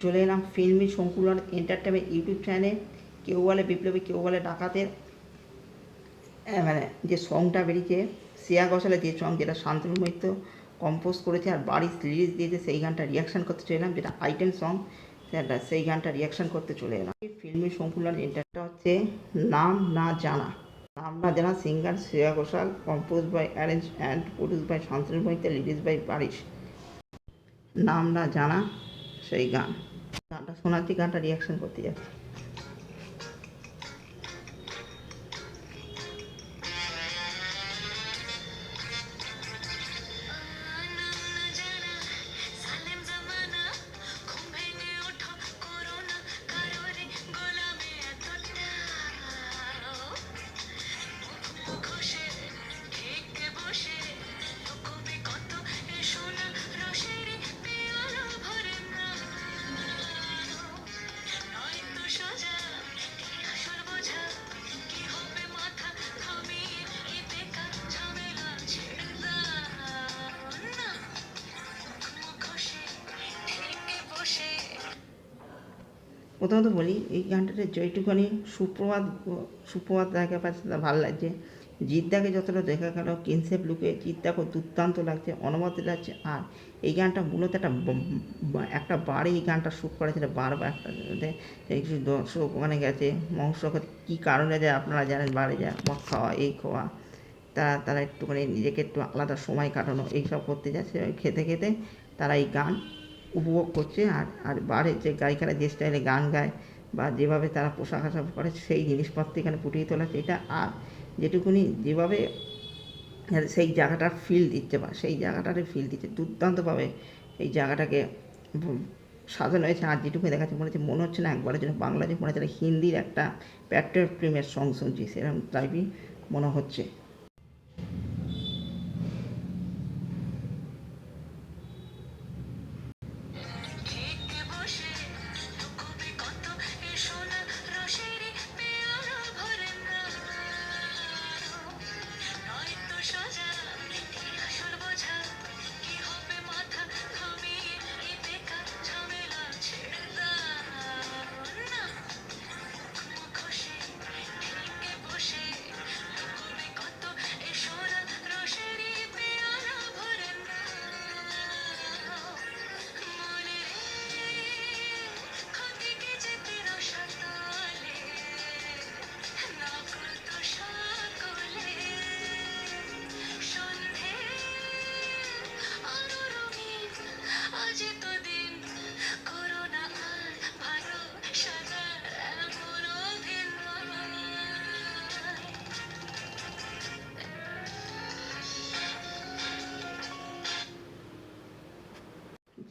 চলে এলাম filmi সংকুলন entertainment YouTube channel. কেউ বলে বিপ্লবী, কেউ বলে ডাকাতের মানে যে সংটা বেরিয়েছে শ্রেয়া ঘোষালের, যে সং যেটা শান্তনু মৈত্র কম্পোজ করেছে আর বাড়ির লিরিক্স দিয়েছে, সেই গানটা রিয়াকশান করতে চলে এলাম, যেটা আইটেম সং, সেই গানটা রিয়াকশান করতে চলে এলাম। ফিল্মি সংকুলন এন্টারটা হচ্ছে নাম না জানা। নাম না জানা singer Shreya Ghoshal, compose by arrange and produce by Santanu Moitra, lyrics by Barish. নাম না জানা সেই গানটা শোনাচ্ছি, গানটা রিয়াকশান করতে যাচ্ছি। প্রথমত বলি, এই গানটাতে যেইটুখানি সুপ্রভাত দেখা পাচ্ছে তা ভালো লাগছে। জিদ্দাকে যতটা দেখা গেল কিনসেপ লুকে, জিদ্দাকে দুর্দান্ত লাগছে, অনুমতি লাগছে। আর এই গানটা মূলত একটা বারে এই গানটা শ্যুট করা ছিল, বারবার একটা কিছু দর্শক ওখানে গেছে, মহোৎসব কী কারণে যায় আপনারা জানেন, বারে যায় মদ খাওয়া, এই খাওয়া, তারা একটুখানি নিজেকে একটু আলাদা সময় কাটানো এইসব করতে যাচ্ছে, খেতে খেতে তারা এই গান উপভোগ করছে। আর বারে যে গায়িকারা যে স্টাইলে গান গায় বা যেভাবে তারা পোশাক আশাক করে, সেই জিনিসপত্র এখানে ফুটিয়ে তোলা এটা। আর যেটুকুনি যেভাবে সেই জায়গাটার ফিল দিচ্ছে বা সেই জায়গাটারে ফিল দিচ্ছে দুর্দান্তভাবে, এই জায়গাটাকে সাজানো হয়েছে। আর যেটুকু দেখাচ্ছে মনে হচ্ছে না একবারের জন্য বাংলাদেশ, মনে হচ্ছে হিন্দির একটা প্যাট্রিয়টিক সং শুনছি, সেরকম টাইপই মনে হচ্ছে।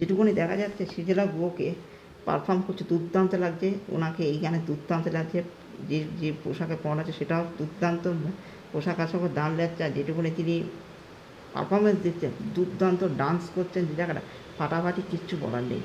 যেটুকুনি দেখা যাচ্ছে সিজেলা গুয়োকে পারফর্ম করছে, দুর্দান্ত লাগছে ওনাকে এই গানে, দুর্দান্ত লাগছে। যে পোশাকে পরানো আছে সেটাও দুর্দান্ত, পোশাক আশাকের দাম লাগছে। আর যেটুকুনি তিনি পারফরমেন্স দিচ্ছেন, দুর্দান্ত ডান্স করছেন, যে জায়গাটা ফাটাফাটি, কিচ্ছু বলার নেই।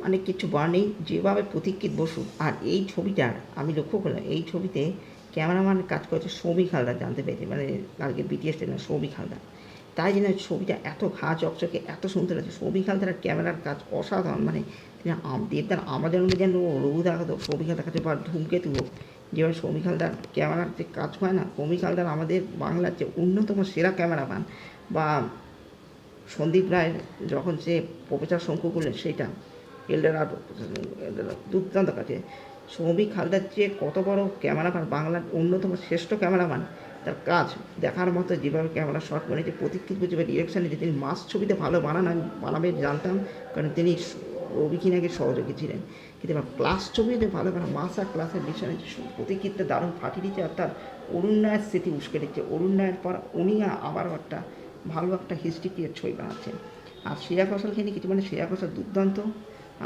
অনেক কিছু বলার নেই, যেভাবে প্রতীক্ষিত বসু। আর এই ছবিটার আমি লক্ষ্য করলাম, এই ছবিতে ক্যামেরাম্যান কাজ করেছে সৌমিক হালদার, জানতে পেরেছি, মানে কালকে বিটিএস টেন সৌমিক হালদার। তাই জন্য ছবিটা এত ঘা চকচকে, এত সুন্দর আছে। সৌমিক হালদারের ক্যামেরার কাজ অসাধারণ, মানে তিনি দেবদার আমাদের মধ্যে যেন রঘু দেখাতো, সৌমিক হালদার কাছে বা ধূমকেতু হোক, যেভাবে সৌমিক হালদার ক্যামেরার যে কাজ হয় না, সৌমিক হালদার আমাদের বাংলার যে অন্যতম সেরা ক্যামেরাম্যান। বা সন্দীপ রায়ের যখন সে প্রফেসর শঙ্কু করলেন সেইটা এলডারাডো, দুর্দান্ত কাছে। সৌমিক হালদার যে কত বড় ক্যামেরাম্যান, বাংলার অন্যতম শ্রেষ্ঠ ক্যামেরাম্যান, তার কাজ দেখার মতো। যেভাবে ক্যামেরা শট মানে যে প্রতীক্ষিত যেভাবে ডিরেকশন নিতে, তিনি মাস ছবিতে ভালো বানাবে জানতাম, কারণ তিনি রবি কিনাকের সহযোগী ছিলেন। কিন্তু এবার ক্লাস ছবিতে ভালো মাস আর ক্লাসের বিষয়ে প্রতীক্ষিতটা দারুণ ফাটিয়ে দিচ্ছে। অর্থাৎ অরুণ রায়ের স্মৃতি উস্কে দিচ্ছে। অরুণ রায়ের পর উনি আবারও একটা ভালো একটা হিস্ট্রি ক্রিয়েট ছবি বানাচ্ছেন। আর শ্রেয়া ঘোষালকে নিয়ে কিছু, মানে শ্রেয়া ঘোষাল দুর্দান্ত,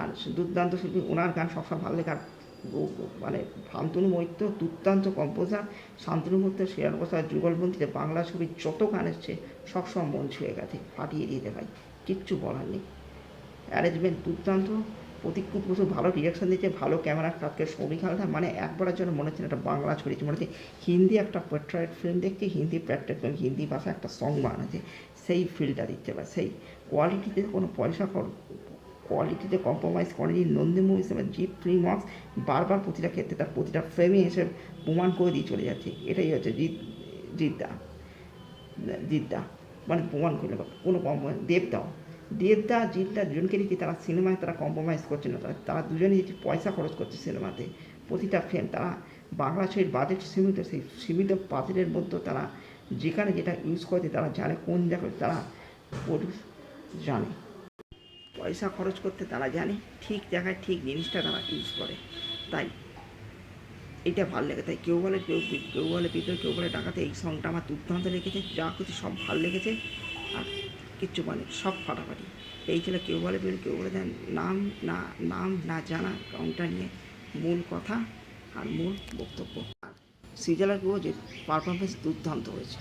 আর দুর্দান্ত শিল্পী, ওনার গান সবসময় ভালো লাগে। আর মানে শান্তনু মৈত্র দুর্দান্ত কম্পোজার। শান্তনু মৈত্র, শ্রেয়া ঘোষাল যুগলবন্দিতে বাংলা ছবির যত গান এসছে সবসময় মন ছুঁয়ে গেছে, ফাটিয়ে দিতে ভাই, কিচ্ছু বলার নেই। অ্যারেঞ্জমেন্ট দুর্দান্ত, প্রতীক্ষিত বসু ভালো ডিরেকশন দিচ্ছে, ভালো ক্যামেরার কাজকে সৌমিক হালদার, মানে একবারের জন্য মনে হচ্ছে একটা বাংলা ছড়িয়েছে, মনে হচ্ছে হিন্দি একটা পেট্রয়েড ফিল্ম দেখছি, হিন্দি পেট্রয়েড ফিল্ম, হিন্দি ভাষায় একটা সং বানাচ্ছে, সেই ফিলটা দিচ্ছে। বা সেই কোয়ালিটিতে কোনো কোয়ালিটিতে কম্প্রোমাইজ করেনি নন্দী মুভিস এবং জিপ ফিল্মওয়ার্কস। বারবার প্রতিটা ক্ষেত্রে তার প্রতিটা ফ্রেমে এসে প্রমাণ করে দিয়ে চলে যাচ্ছে। এটাই হচ্ছে জিদ্দা, মানে প্রমাণ করলে কোনো কম্প্রোমাইজ। জিদ্দা দুজনকে দিচ্ছি, তারা সিনেমায় তারা কম্প্রোমাইজ করছে না, তারা দুজনে দিচ্ছি পয়সা খরচ করছে সিনেমাতে। প্রতিটা ফ্রেম তারা বাংলা ছবির বাজেট সীমিত, সেই সীমিত বাজেটের মধ্যে তারা যেখানে যেটা ইউজ করছে তারা জানে, কোন জায়গায় তারা জানে পয়সা খরচ করতে, তারা জানে ঠিক জায়গায় ঠিক জিনিসটা তারা ইউজ করে। তাই এটা ভালো লেগে, তাই কেউ বলে পিতল, কেউ বলে ডাকাতে। এই সংটা আমার দুর্দান্ত লেগেছে, যা কিছু সব ভালো লেগেছে। আর কিচ্ছু মানে সব ফাটাফাটি। এই ছিল কেউ বলে কেউ বলে দেন নাম না জানা কাউন্টা নিয়ে মূল কথা আর মূল বক্তব্য। আর সিজালার যে পারফরমেন্স দুর্দান্ত হয়েছে।